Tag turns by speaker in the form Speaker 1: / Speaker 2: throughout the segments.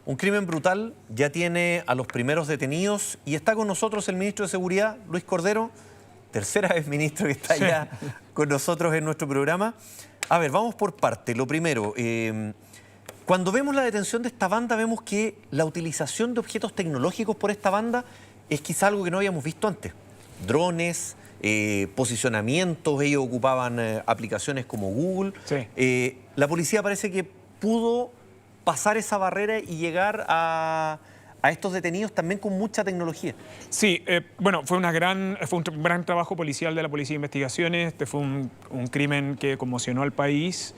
Speaker 1: Un crimen brutal ya tiene a los primeros detenidos y está con nosotros el ministro de Seguridad, Luis Cordero. Tercera vez, ministro, que está ya con nosotros en nuestro programa. A ver, vamos por parte. Lo primero, cuando vemos la detención de esta banda, vemos que la utilización de objetos tecnológicos por esta banda es quizá algo que no habíamos visto antes. Drones, posicionamientos, ellos ocupaban aplicaciones como Google.
Speaker 2: Sí.
Speaker 1: La policía parece que pudo pasar esa barrera y llegar a estos detenidos también con mucha tecnología.
Speaker 2: Sí, bueno, fue un gran trabajo policial de la Policía de Investigaciones. Este fue un crimen que conmocionó al país.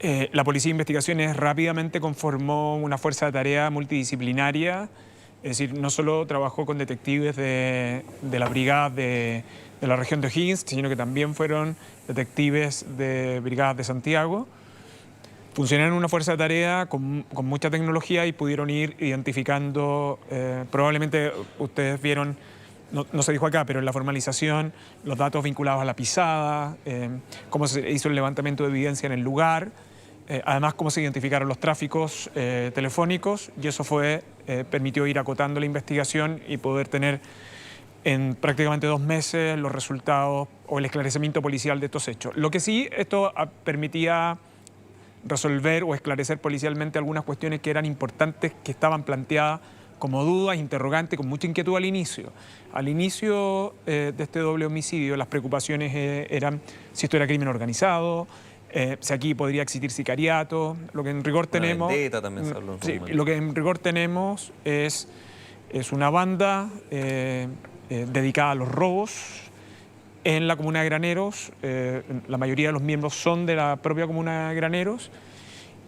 Speaker 2: La Policía de Investigaciones rápidamente conformó una fuerza de tarea multidisciplinaria. Es decir, no solo trabajó con detectives de la brigada de la región de O'Higgins, sino que también fueron detectives de brigadas de Santiago. Funcionaron en una fuerza de tarea con mucha tecnología y pudieron ir identificando, probablemente ustedes vieron, no se dijo acá, pero en la formalización, los datos vinculados a la pisada, cómo se hizo el levantamiento de evidencia en el lugar, además cómo se identificaron los tráficos telefónicos, y eso permitió ir acotando la investigación y poder tener en prácticamente 2 meses los resultados o el esclarecimiento policial de estos hechos. Lo que sí, esto permitía resolver o esclarecer policialmente algunas cuestiones que eran importantes, que estaban planteadas como dudas, interrogantes, con mucha inquietud al inicio. Al inicio de este doble homicidio, las preocupaciones eran si esto era crimen organizado, si aquí podría existir sicariato. Lo que en rigor tenemos...
Speaker 1: vendetta también se habló en su momento.
Speaker 2: Lo que en rigor tenemos es una banda dedicada a los robos en la comuna de Graneros. La mayoría de los miembros son de la propia comuna de Graneros,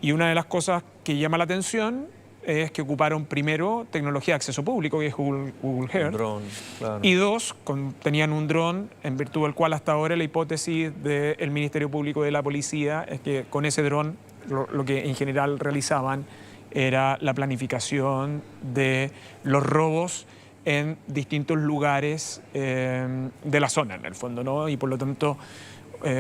Speaker 2: y una de las cosas que llama la atención es que ocuparon primero tecnología de acceso público, que es Google Earth,
Speaker 1: Dron, claro.
Speaker 2: Y dos, tenían un dron, en virtud del cual hasta ahora la hipótesis del Ministerio Público de la Policía es que con ese dron lo que en general realizaban era la planificación de los robos en distintos lugares de la zona, en el fondo, ¿no? Y por lo tanto,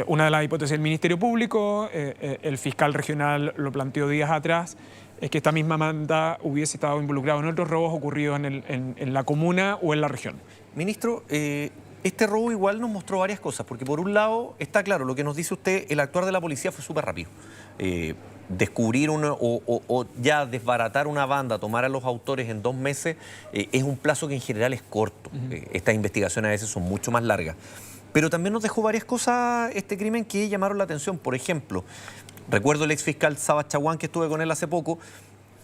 Speaker 2: una de las hipótesis del Ministerio Público, el fiscal regional lo planteó días atrás, es que esta misma banda hubiese estado involucrada en otros robos ocurridos en la comuna o en la región.
Speaker 1: Ministro, este robo igual nos mostró varias cosas, porque por un lado, está claro, lo que nos dice usted, el actuar de la policía fue súper rápido. Descubrir o ya desbaratar una banda, tomar a los autores en 2 meses, es un plazo que en general es corto. Estas investigaciones a veces son mucho más largas. Pero también nos dejó varias cosas este crimen que llamaron la atención. Por ejemplo, recuerdo el exfiscal Saba Chaguán, que estuve con él hace poco,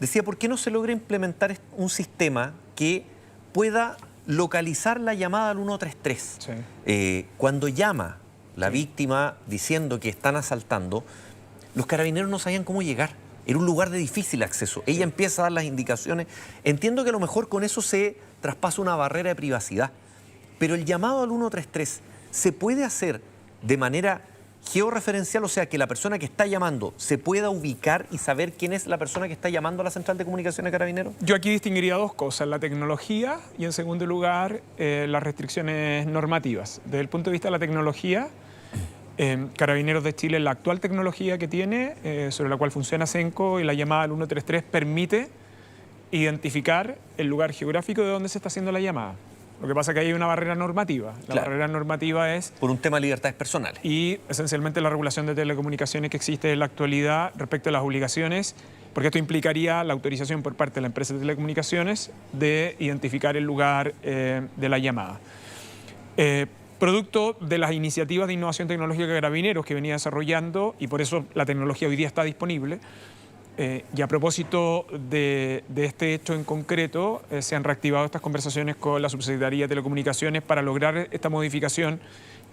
Speaker 1: decía, ¿por qué no se logra implementar un sistema que pueda localizar la llamada al 133?
Speaker 2: Sí.
Speaker 1: Cuando llama la víctima diciendo que están asaltando, los carabineros no sabían cómo llegar. Era un lugar de difícil acceso. Ella empieza a dar las indicaciones. Entiendo que a lo mejor con eso se traspasa una barrera de privacidad. Pero el llamado al 133 se puede hacer de manera georreferencial, o sea, que la persona que está llamando se pueda ubicar y saber quién es la persona que está llamando a la central de comunicaciones de Carabineros.
Speaker 2: Yo aquí distinguiría 2 cosas, la tecnología y, en segundo lugar, las restricciones normativas. Desde el punto de vista de la tecnología, Carabineros de Chile, la actual tecnología que tiene, sobre la cual funciona Cenco, y la llamada al 133 permite identificar el lugar geográfico de donde se está haciendo la llamada. Lo que pasa es que hay una barrera normativa. La barrera normativa es...
Speaker 1: por un tema de libertades personales.
Speaker 2: Y esencialmente la regulación de telecomunicaciones que existe en la actualidad respecto a las obligaciones, porque esto implicaría la autorización por parte de la empresa de telecomunicaciones de identificar el lugar de la llamada. Producto de las iniciativas de innovación tecnológica de Carabineros que venía desarrollando, y por eso la tecnología hoy día está disponible. Y a propósito de este hecho en concreto, se han reactivado estas conversaciones con la Subsecretaría de Telecomunicaciones para lograr esta modificación.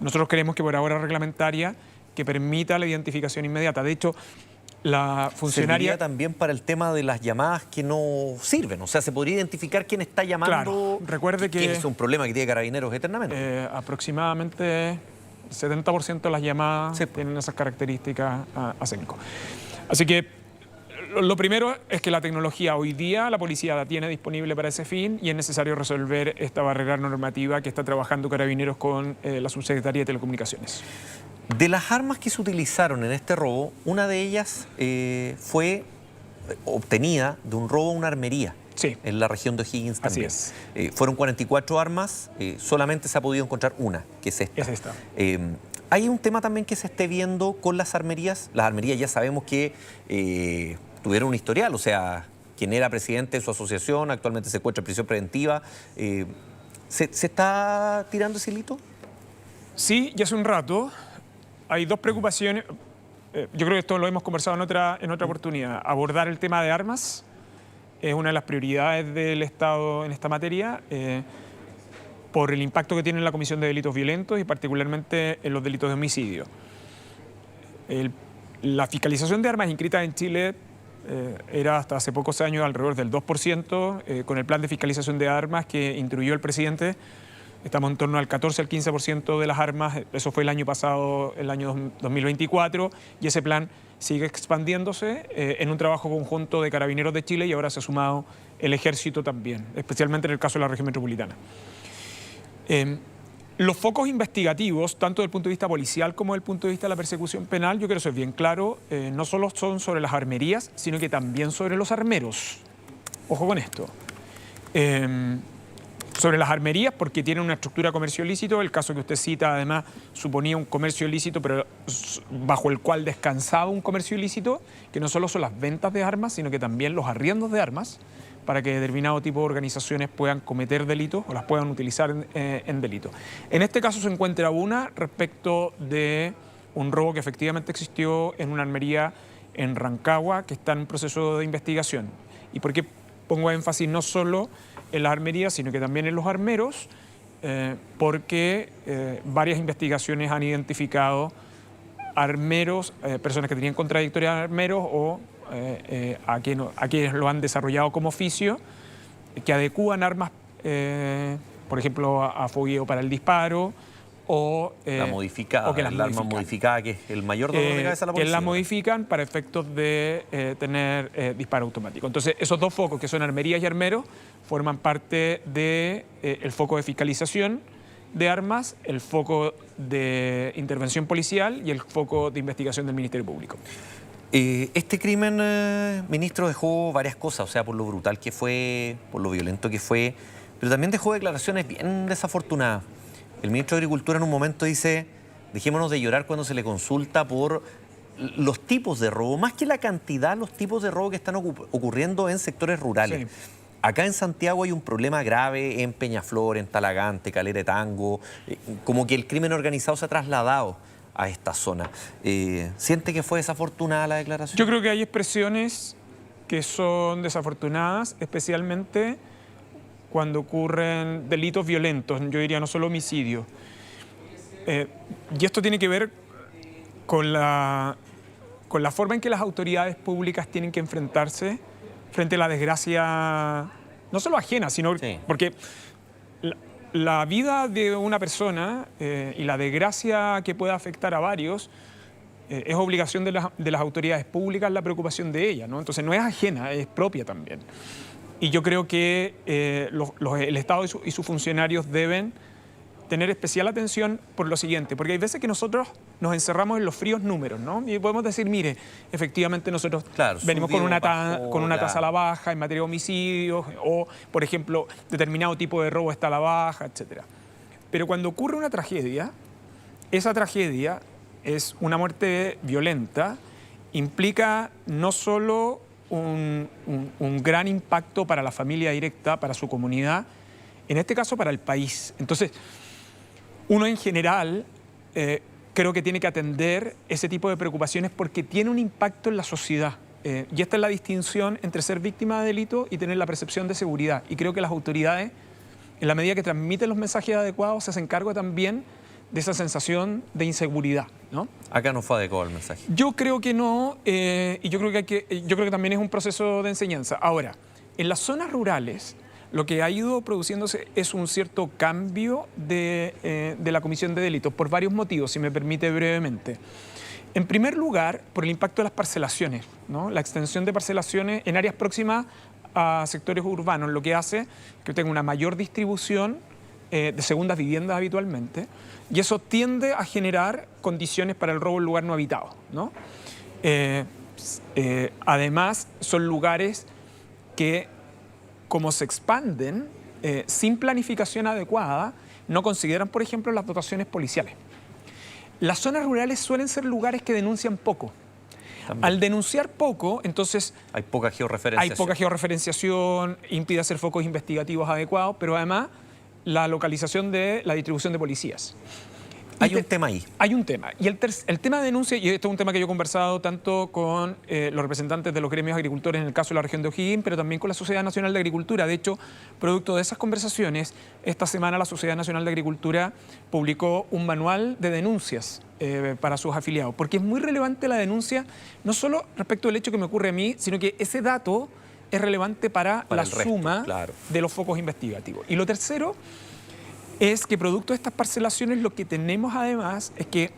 Speaker 2: Nosotros queremos que por ahora reglamentaria, que permita la identificación inmediata. De hecho, la funcionaria...
Speaker 1: Serviría también para el tema de las llamadas que no sirven. O sea, se podría identificar quién está llamando.
Speaker 2: Claro, recuerde que
Speaker 1: es un problema que tiene Carabineros eternamente.
Speaker 2: Aproximadamente 70% de las llamadas tienen esas características a Cenco. Así que lo primero es que la tecnología hoy día la policía la tiene disponible para ese fin, y es necesario resolver esta barrera normativa que está trabajando Carabineros con la Subsecretaría de Telecomunicaciones.
Speaker 1: De las armas que se utilizaron en este robo, una de ellas fue obtenida de un robo a una armería.
Speaker 2: Sí.
Speaker 1: En la región de O'Higgins también.
Speaker 2: Así
Speaker 1: Fueron 44 armas, solamente se ha podido encontrar una, que es esta.
Speaker 2: Es esta.
Speaker 1: Hay un tema también que se esté viendo con las armerías. Las armerías ya sabemos que tuvieron un historial, o sea, quien era presidente de su asociación actualmente se encuentra en prisión preventiva. ¿Se está tirando ese hilito?
Speaker 2: Sí, ya hace un rato. Hay dos preocupaciones. Yo creo que esto lo hemos conversado en otra oportunidad. Abordar el tema de armas es una de las prioridades del Estado en esta materia, por el impacto que tiene en la Comisión de Delitos Violentos y particularmente en los delitos de homicidio. La fiscalización de armas inscritas en Chile era hasta hace pocos años alrededor del 2%, con el plan de fiscalización de armas que instruyó el presidente. Estamos en torno al 14 al 15% de las armas, eso fue el año pasado, el año 2024, y ese plan sigue expandiéndose en un trabajo conjunto de Carabineros de Chile y ahora se ha sumado el Ejército también, especialmente en el caso de la región metropolitana. Los focos investigativos, tanto desde el punto de vista policial como desde el punto de vista de la persecución penal, yo quiero ser bien claro, no solo son sobre las armerías, sino que también sobre los armeros. Ojo con esto. Sobre las armerías, porque tienen una estructura comercio ilícito. El caso que usted cita, además, suponía un comercio ilícito, pero bajo el cual descansaba un comercio ilícito, que no solo son las ventas de armas, sino que también los arriendos de armas, para que determinado tipo de organizaciones puedan cometer delitos o las puedan utilizar en delitos. En este caso se encuentra una respecto de un robo que efectivamente existió en una armería en Rancagua, que está en proceso de investigación. ¿Y por qué pongo énfasis no solo en las armerías, sino que también en los armeros? Porque varias investigaciones han identificado armeros, personas que tenían contradictorias de armeros o a quienes lo han desarrollado como oficio, que adecúan armas, por ejemplo, a fogueo para el disparo, o
Speaker 1: la modificada,
Speaker 2: o que las
Speaker 1: el arma modificada, que es el mayor dolor de cabeza de la policía.
Speaker 2: Que la modifican para efectos de tener disparo automático. Entonces, esos dos focos, que son armerías y armeros, forman parte del foco de fiscalización de armas, el foco de intervención policial y el foco de investigación del Ministerio Público.
Speaker 1: Este crimen, ministro, dejó varias cosas, o sea, por lo brutal que fue, por lo violento que fue, pero también dejó declaraciones bien desafortunadas. El ministro de Agricultura en un momento dice: dejémonos de llorar cuando se le consulta por los tipos de robo, más que la cantidad, los tipos de robo que están ocurriendo en sectores rurales. Sí. Acá en Santiago hay un problema grave en Peñaflor, en Talagante, Calera de Tango, como que el crimen organizado se ha trasladado a esta zona. ¿Siente que fue desafortunada la declaración?
Speaker 2: Yo creo que hay expresiones que son desafortunadas, especialmente cuando ocurren delitos violentos, yo diría no solo homicidios. Y esto tiene que ver con la forma en que las autoridades públicas tienen que enfrentarse frente a la desgracia, no solo ajena, sino sí. Porque la vida de una persona y la desgracia que pueda afectar a varios es obligación de las autoridades públicas la preocupación de ellas, ¿no? Entonces no es ajena, es propia también. Y yo creo que el Estado y sus funcionarios deben tener especial atención por lo siguiente, porque hay veces que nosotros nos encerramos en los fríos números, ¿no? Y podemos decir, mire, efectivamente nosotros venimos con una tasa a la baja en materia de homicidios, o, por ejemplo, determinado tipo de robo está a la baja, etc. Pero cuando ocurre una tragedia, esa tragedia es una muerte violenta, implica no solo un gran impacto para la familia directa, para su comunidad, en este caso para el país. Entonces, uno en general creo que tiene que atender ese tipo de preocupaciones porque tiene un impacto en la sociedad. Y esta es la distinción entre ser víctima de delito y tener la percepción de seguridad. Y creo que las autoridades, en la medida que transmiten los mensajes adecuados, se hacen cargo también de esa sensación de inseguridad, ¿no?
Speaker 1: Acá no fue adecuado el mensaje.
Speaker 2: Yo creo que no, y yo creo que también es un proceso de enseñanza. Ahora, en las zonas rurales, lo que ha ido produciéndose es un cierto cambio de la comisión de delitos por varios motivos, si me permite brevemente. En primer lugar, por el impacto de las parcelaciones, ¿no? La extensión de parcelaciones en áreas próximas a sectores urbanos, lo que hace que tenga una mayor distribución de segundas viviendas habitualmente, y eso tiende a generar condiciones para el robo en lugar no habitado, ¿no? Además, son lugares que, como se expanden, sin planificación adecuada, no consideran, por ejemplo, las dotaciones policiales. Las zonas rurales suelen ser lugares que denuncian poco. También. Al denunciar poco, entonces...
Speaker 1: Hay poca georreferenciación.
Speaker 2: Hay poca georreferenciación, impide hacer focos investigativos adecuados, pero además la localización de la distribución de policías.
Speaker 1: Hay un tema ahí.
Speaker 2: Hay un tema. Y el tema de denuncia, y esto es un tema que yo he conversado tanto con los representantes de los gremios agricultores en el caso de la región de O'Higgins, pero también con la Sociedad Nacional de Agricultura. De hecho, producto de esas conversaciones, esta semana la Sociedad Nacional de Agricultura publicó un manual de denuncias para sus afiliados, porque es muy relevante la denuncia, no solo respecto del hecho que me ocurre a mí, sino que ese dato es relevante para la suma de los focos investigativos. Y lo tercero es que producto de estas parcelaciones lo que tenemos además es que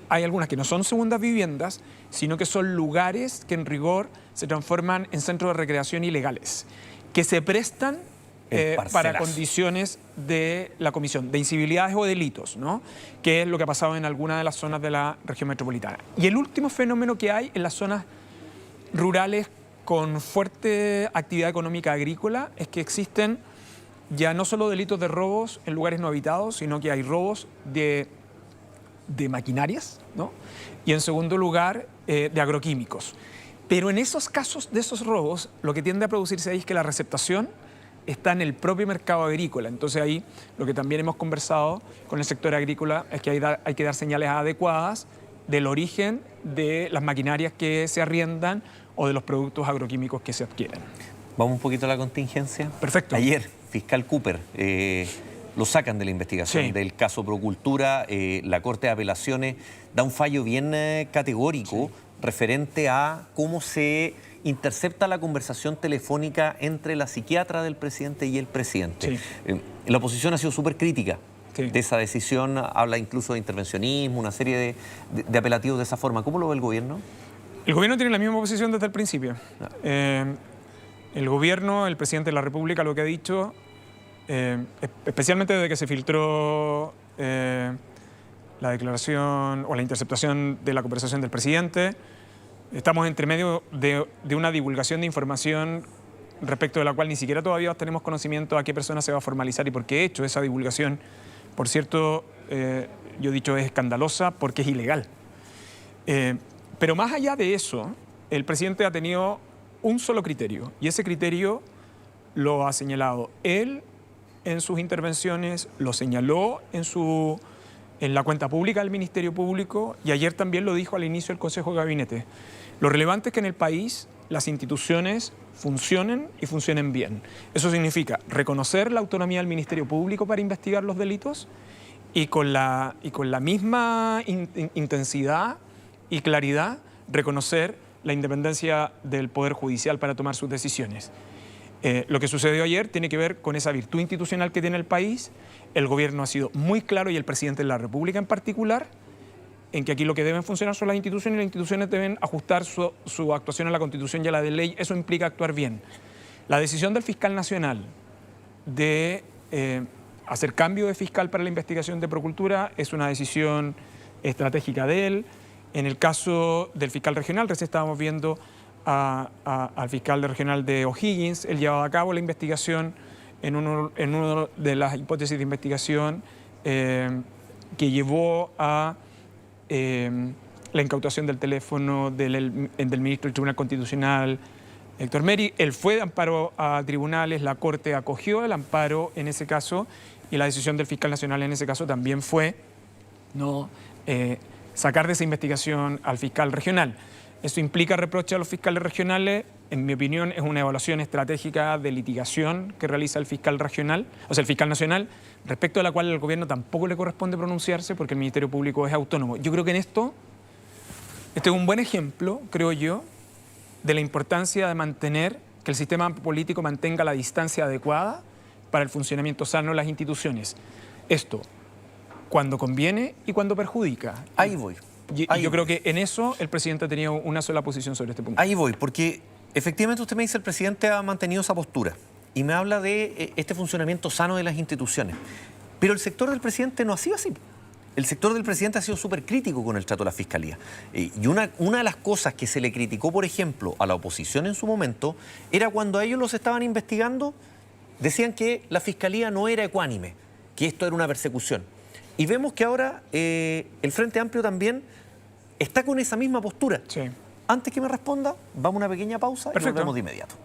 Speaker 2: hay algunas que no son segundas viviendas, sino que son lugares que en rigor se transforman en centros de recreación ilegales, que se prestan para condiciones de la comisión de incivilidades o delitos, ¿no? Que es lo que ha pasado en algunas de las zonas de la región metropolitana. Y el último fenómeno que hay en las zonas rurales con fuerte actividad económica agrícola es que existen ya no solo delitos de robos en lugares no habitados, sino que hay robos de maquinarias, ¿no? Y en segundo lugar, de agroquímicos. Pero en esos casos de esos robos, lo que tiende a producirse ahí es que la receptación está en el propio mercado agrícola. Entonces ahí lo que también hemos conversado con el sector agrícola es que hay que dar señales adecuadas del origen de las maquinarias que se arriendan o de los productos agroquímicos que se adquieren.
Speaker 1: Vamos un poquito a la contingencia.
Speaker 2: Perfecto.
Speaker 1: Ayer, fiscal Cooper, lo sacan de la investigación del caso Procultura. La Corte de Apelaciones da un fallo bien categórico referente a cómo se intercepta la conversación telefónica entre la psiquiatra del presidente y el presidente. La oposición ha sido súper crítica de esa decisión, habla incluso de intervencionismo, una serie de apelativos de esa forma. ¿Cómo lo ve el gobierno?
Speaker 2: El gobierno tiene la misma posición desde el principio. El gobierno, el presidente de la República, lo que ha dicho, especialmente desde que se filtró la declaración o la interceptación de la conversación del presidente, estamos entre medio de una divulgación de información respecto de la cual ni siquiera todavía tenemos conocimiento a qué persona se va a formalizar y por qué he hecho esa divulgación. Por cierto, yo he dicho es escandalosa porque es ilegal. Pero más allá de eso, el presidente ha tenido un solo criterio, y ese criterio lo ha señalado él en sus intervenciones, lo señaló en la cuenta pública del Ministerio Público, y ayer también lo dijo al inicio del Consejo de Gabinete. Lo relevante es que en el país las instituciones funcionen y funcionen bien. Eso significa reconocer la autonomía del Ministerio Público para investigar los delitos y con la misma intensidad y claridad reconocer la independencia del Poder Judicial para tomar sus decisiones. Lo que sucedió ayer tiene que ver con esa virtud institucional que tiene el país. El gobierno ha sido muy claro, y el presidente de la República en particular, en que aquí lo que deben funcionar son las instituciones, y las instituciones deben ajustar su actuación a la Constitución y a la de ley. Eso implica actuar bien. La decisión del fiscal nacional de hacer cambio de fiscal para la investigación de Procultura es una decisión estratégica de él. En el caso del fiscal regional, recién estábamos viendo al fiscal regional de O'Higgins. Él llevaba a cabo la investigación en una de las hipótesis de investigación que llevó a la incautación del teléfono del ministro del Tribunal Constitucional, Héctor Meri. Él fue de amparo a tribunales, la Corte acogió el amparo en ese caso, y la decisión del fiscal nacional en ese caso también fue sacar de esa investigación al fiscal regional. Eso implica reproche a los fiscales regionales. En mi opinión, es una evaluación estratégica de litigación que realiza el fiscal regional, o sea, el fiscal nacional, respecto a la cual al gobierno tampoco le corresponde pronunciarse porque el Ministerio Público es autónomo. Yo creo que en este es un buen ejemplo, creo yo, de la importancia de mantener que el sistema político mantenga la distancia adecuada para el funcionamiento sano de las instituciones. Esto cuando conviene y cuando perjudica.
Speaker 1: Ahí voy.
Speaker 2: Yo creo que en eso el presidente ha tenido una sola posición sobre este punto.
Speaker 1: Ahí voy, porque efectivamente usted me dice el presidente ha mantenido esa postura y me habla de este funcionamiento sano de las instituciones. Pero el sector del presidente no ha sido así. el sector del presidente ha sido súper crítico con el trato de la Fiscalía. Y una de las cosas que se le criticó, por ejemplo, a la oposición en su momento, era cuando a ellos los estaban investigando, decían que la Fiscalía no era ecuánime, que esto era una persecución. Y vemos que ahora el Frente Amplio también está con esa misma postura.
Speaker 2: Sí.
Speaker 1: Antes que me responda, vamos a una pequeña pausa y
Speaker 2: Perfecto.
Speaker 1: nos vemos de inmediato.